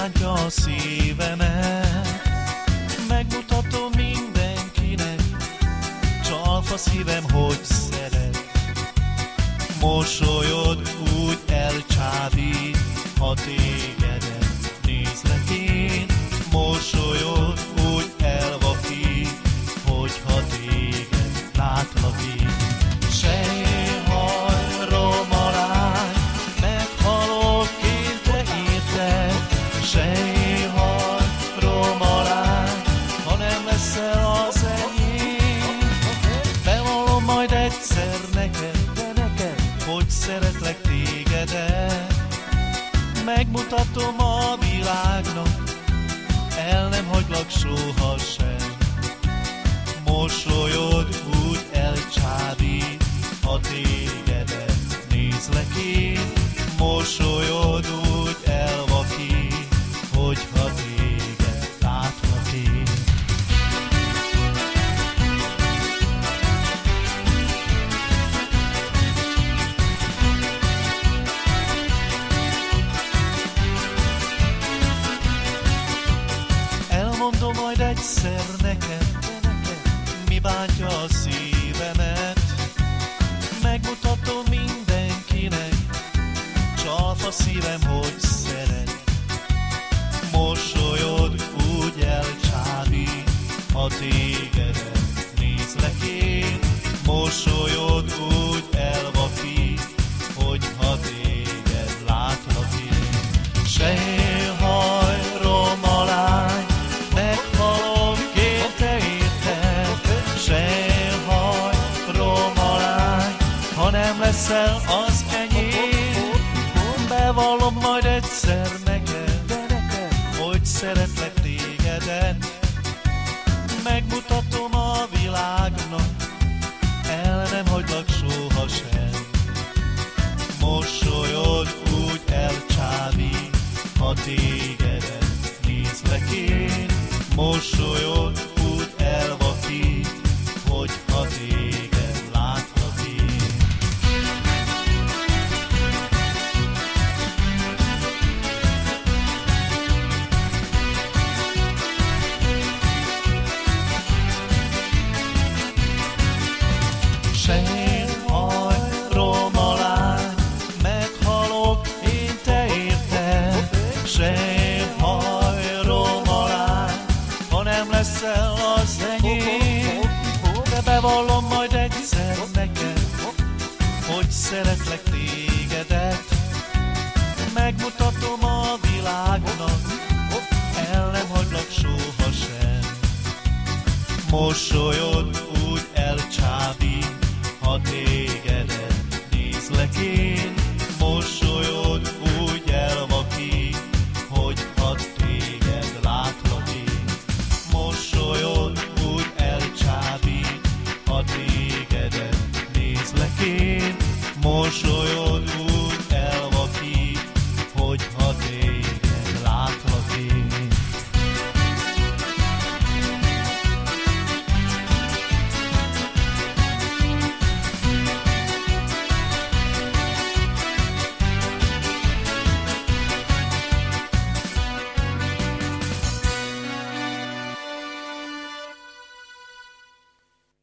bántja a szívemet. Megmutatom mindenkinek, csalfa szívem, hogy szeret. Mosolyod úgy elcsábít, ha tégedet nézlek én. Mosolyod úgy elvakít, hogyha téged látlak én. Sejhaj, romalány, meghalok én te érted. Sejhaj, romalány, ha nem leszel az enyém. Bevallom majd egyszer neked, hogy szeretlek tégedet. Megmutatom a világnak, el nem hagylak sohasem. Mosolyod úgy elcsábít, ha tégedet nézlek én. Mosolyod úgy elvakít, hogyha téged látlak én. Elmondom majd egyszer neked, mi bántja a szívemet. Megmutatom mindenkinek, csalfa szívem, hogy szeret. Mosolyod úgy elcsábít, ha tégedet nézlek én. Mosolyod úgy elvakít, hogyha téged látlak én. Sejhaj, romalány, meghalok én te érted. Sejhaj, romalány, ha nem leszel az enyém. Bevallom majd egyszer neked, hogy szeretlek tégedet. Megmutatom a világnak, el nem hagylak sohasem. Mosolyod úgy elcsábít, ha tégedet nézlek én. Mosolyod úgy elvakít, hogyha téged látlak én. Sejhaj, romalány, meghalok én te érted. Sejhaj, romalány, ha nem leszel az enyém. De bevallom majd egyszer neked, hogy szeretlek tégedet. Megmutatom a világnak, el nem hagylak sohasem. Mosolyod úgy elcsábít, ha tégedet nézlek én.